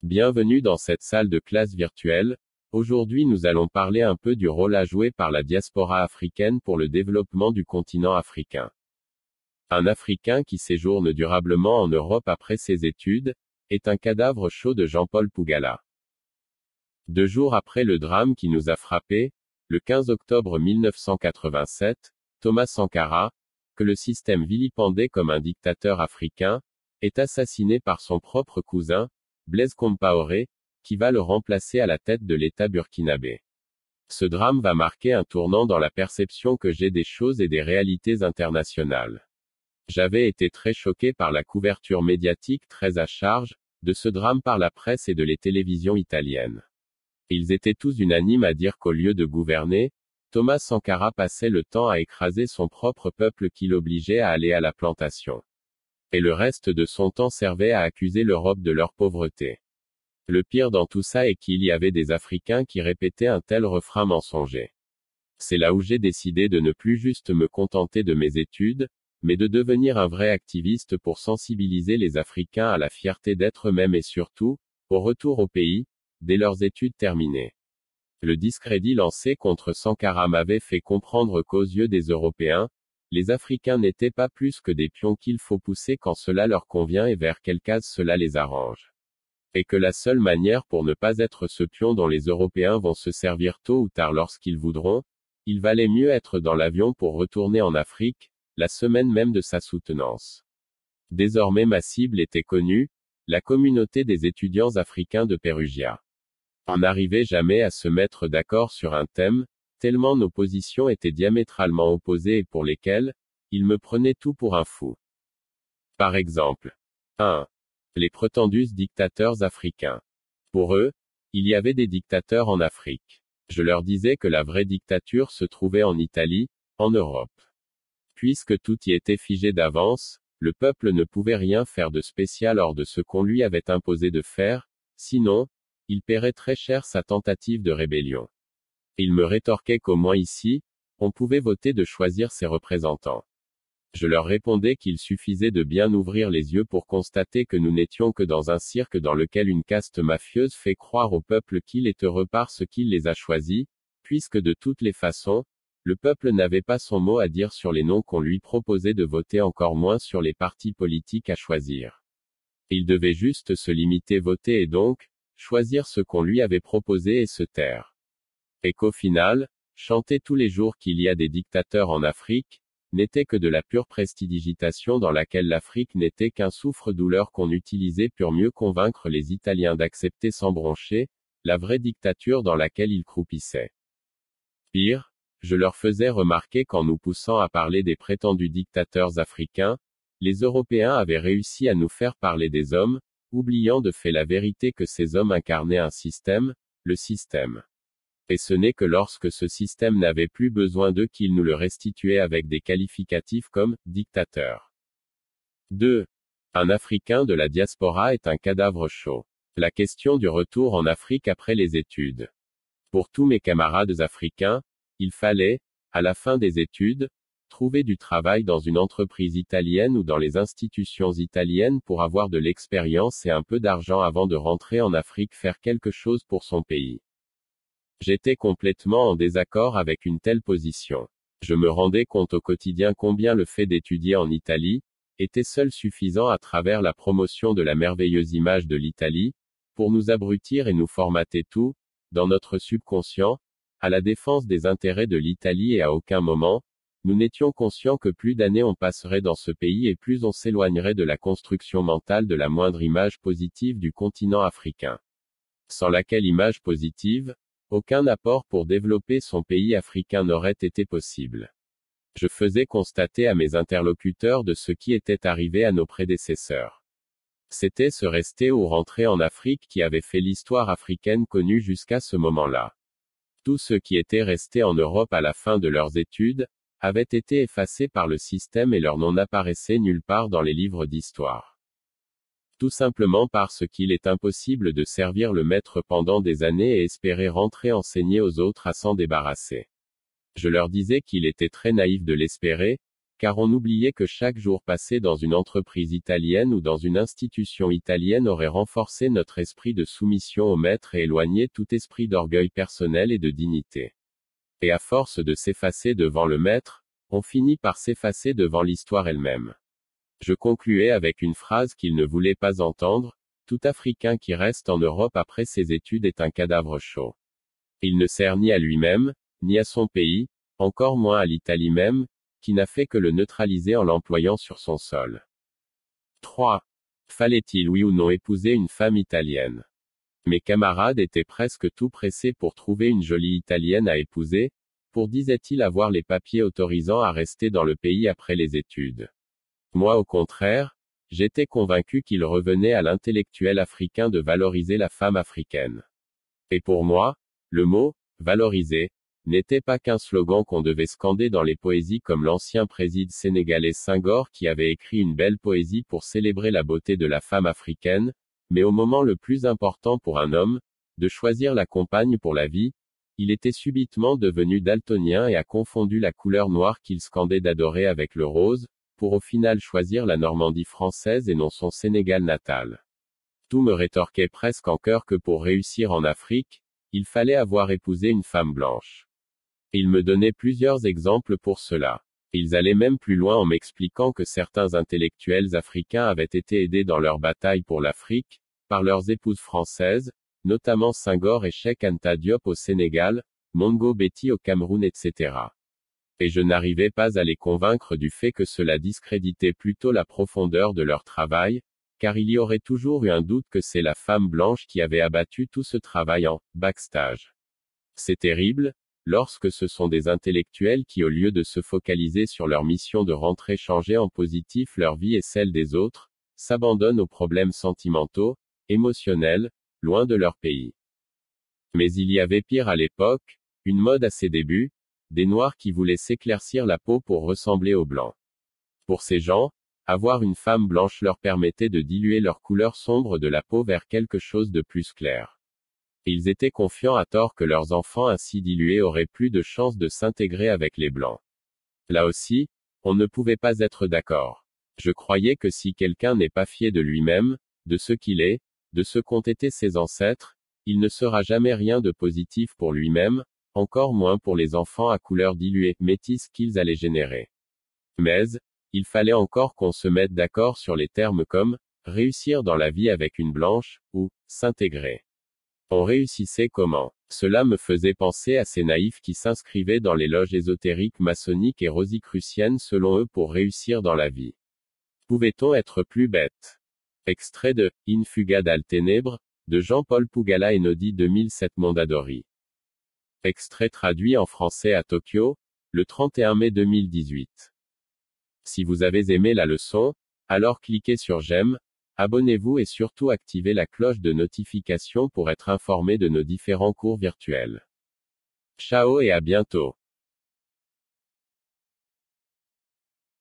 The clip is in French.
Bienvenue dans cette salle de classe virtuelle. Aujourd'hui nous allons parler un peu du rôle à jouer par la diaspora africaine pour le développement du continent africain. Un Africain qui séjourne durablement en Europe après ses études, est un cadavre chaud de Jean-Paul Pougala. 2 jours après le drame qui nous a frappés, le 15 octobre 1987, Thomas Sankara, que le système vilipendait comme un dictateur africain, est assassiné par son propre cousin, Blaise Compaoré, qui va le remplacer à la tête de l'État burkinabé. Ce drame va marquer un tournant dans la perception que j'ai des choses et des réalités internationales. J'avais été très choqué par la couverture médiatique très à charge, de ce drame par la presse et de les télévisions italiennes. Ils étaient tous unanimes à dire qu'au lieu de gouverner, Thomas Sankara passait le temps à écraser son propre peuple qui l'obligeait à aller à la plantation. Et le reste de son temps servait à accuser l'Europe de leur pauvreté. Le pire dans tout ça est qu'il y avait des Africains qui répétaient un tel refrain mensonger. C'est là où j'ai décidé de ne plus juste me contenter de mes études, mais de devenir un vrai activiste pour sensibiliser les Africains à la fierté d'être eux-mêmes et surtout, au retour au pays, dès leurs études terminées. Le discrédit lancé contre Sankara m'avait fait comprendre qu'aux yeux des Européens, les Africains n'étaient pas plus que des pions qu'il faut pousser quand cela leur convient et vers quelle case cela les arrange. Et que la seule manière pour ne pas être ce pion dont les Européens vont se servir tôt ou tard lorsqu'ils voudront, il valait mieux être dans l'avion pour retourner en Afrique, la semaine même de sa soutenance. Désormais ma cible était connue, la communauté des étudiants africains de Perugia. On n'arrivait jamais à se mettre d'accord sur un thème, tellement nos positions étaient diamétralement opposées et pour lesquelles, ils me prenaient tout pour un fou. Par exemple. 1. Les prétendus dictateurs africains. Pour eux, il y avait des dictateurs en Afrique. Je leur disais que la vraie dictature se trouvait en Italie, en Europe. Puisque tout y était figé d'avance, le peuple ne pouvait rien faire de spécial hors de ce qu'on lui avait imposé de faire, sinon, il paierait très cher sa tentative de rébellion. Il me rétorquait qu'au moins ici, on pouvait voter de choisir ses représentants. Je leur répondais qu'il suffisait de bien ouvrir les yeux pour constater que nous n'étions que dans un cirque dans lequel une caste mafieuse fait croire au peuple qu'il est heureux parce qu'il les a choisis, puisque de toutes les façons, le peuple n'avait pas son mot à dire sur les noms qu'on lui proposait de voter, encore moins sur les partis politiques à choisir. Il devait juste se limiter voter et donc, choisir ce qu'on lui avait proposé et se taire. Et qu'au final, chanter tous les jours qu'il y a des dictateurs en Afrique, n'était que de la pure prestidigitation dans laquelle l'Afrique n'était qu'un souffre-douleur qu'on utilisait pour mieux convaincre les Italiens d'accepter sans broncher, la vraie dictature dans laquelle ils croupissaient. Pire, je leur faisais remarquer qu'en nous poussant à parler des prétendus dictateurs africains, les Européens avaient réussi à nous faire parler des hommes, oubliant de fait la vérité que ces hommes incarnaient un système, le système. Et ce n'est que lorsque ce système n'avait plus besoin d'eux qu'ils nous le restituaient avec des qualificatifs comme « dictateur ». 2. Un Africain de la diaspora est un cadavre chaud. La question du retour en Afrique après les études. Pour tous mes camarades africains, il fallait, à la fin des études, trouver du travail dans une entreprise italienne ou dans les institutions italiennes pour avoir de l'expérience et un peu d'argent avant de rentrer en Afrique faire quelque chose pour son pays. J'étais complètement en désaccord avec une telle position. Je me rendais compte au quotidien combien le fait d'étudier en Italie était seul suffisant à travers la promotion de la merveilleuse image de l'Italie, pour nous abrutir et nous formater tout, dans notre subconscient, à la défense des intérêts de l'Italie et à aucun moment, nous n'étions conscients que plus d'années on passerait dans ce pays et plus on s'éloignerait de la construction mentale de la moindre image positive du continent africain. Sans laquelle image positive, aucun apport pour développer son pays africain n'aurait été possible. Je faisais constater à mes interlocuteurs de ce qui était arrivé à nos prédécesseurs. C'était ce rester ou rentrer en Afrique qui avait fait l'histoire africaine connue jusqu'à ce moment-là. Tous ceux qui étaient restés en Europe à la fin de leurs études, avaient été effacés par le système et leur nom n'apparaissait nulle part dans les livres d'histoire. Tout simplement parce qu'il est impossible de servir le maître pendant des années et espérer rentrer enseigner aux autres à s'en débarrasser. Je leur disais qu'il était très naïf de l'espérer, car on oubliait que chaque jour passé dans une entreprise italienne ou dans une institution italienne aurait renforcé notre esprit de soumission au maître et éloigné tout esprit d'orgueil personnel et de dignité. Et à force de s'effacer devant le maître, on finit par s'effacer devant l'histoire elle-même. Je concluais avec une phrase qu'il ne voulait pas entendre: tout Africain qui reste en Europe après ses études est un cadavre chaud. Il ne sert ni à lui-même, ni à son pays, encore moins à l'Italie même, qui n'a fait que le neutraliser en l'employant sur son sol. 3. Fallait-il oui ou non épouser une femme italienne? Mes camarades étaient presque tout pressés pour trouver une jolie italienne à épouser, pour disait-il avoir les papiers autorisant à rester dans le pays après les études. Moi au contraire, j'étais convaincu qu'il revenait à l'intellectuel africain de valoriser la femme africaine. Et pour moi, le mot « valoriser » n'était pas qu'un slogan qu'on devait scander dans les poésies comme l'ancien président sénégalais Senghor qui avait écrit une belle poésie pour célébrer la beauté de la femme africaine, mais au moment le plus important pour un homme, de choisir la compagne pour la vie, il était subitement devenu daltonien et a confondu la couleur noire qu'il scandait d'adorer avec le rose, pour au final choisir la Normandie française et non son Sénégal natal. Tout me rétorquait presque en chœur que pour réussir en Afrique, il fallait avoir épousé une femme blanche. Ils me donnaient plusieurs exemples pour cela. Ils allaient même plus loin en m'expliquant que certains intellectuels africains avaient été aidés dans leur bataille pour l'Afrique, par leurs épouses françaises, notamment Senghor et Cheikh Anta Diop au Sénégal, Mongo Betty au Cameroun etc. Et je n'arrivais pas à les convaincre du fait que cela discréditait plutôt la profondeur de leur travail, car il y aurait toujours eu un doute que c'est la femme blanche qui avait abattu tout ce travail en backstage. C'est terrible, lorsque ce sont des intellectuels qui au lieu de se focaliser sur leur mission de rentrer changer en positif leur vie et celle des autres, s'abandonnent aux problèmes sentimentaux, émotionnels, loin de leur pays. Mais il y avait pire à l'époque, une mode à ses débuts, des noirs qui voulaient s'éclaircir la peau pour ressembler aux blancs. Pour ces gens, avoir une femme blanche leur permettait de diluer leur couleur sombre de la peau vers quelque chose de plus clair. Ils étaient confiants à tort que leurs enfants ainsi dilués auraient plus de chances de s'intégrer avec les blancs. Là aussi, on ne pouvait pas être d'accord. Je croyais que si quelqu'un n'est pas fier de lui-même, de ce qu'il est, de ce qu'ont été ses ancêtres, il ne sera jamais rien de positif pour lui-même, encore moins pour les enfants à couleur diluée, métisse qu'ils allaient générer. Mais, il fallait encore qu'on se mette d'accord sur les termes comme « réussir dans la vie avec une blanche » ou « s'intégrer ». On réussissait comment? Cela me faisait penser à ces naïfs qui s'inscrivaient dans les loges ésotériques maçonniques et rosicruciennes selon eux pour réussir dans la vie. Pouvait-on être plus bête? Extrait de « In fuga dal tenebre » de Jean-Paul Pugala Enodi 2007 Mondadori. Extrait traduit en français à Tokyo, le 31 mai 2018. Si vous avez aimé la leçon, alors cliquez sur j'aime, abonnez-vous et surtout activez la cloche de notification pour être informé de nos différents cours virtuels. Ciao et à bientôt.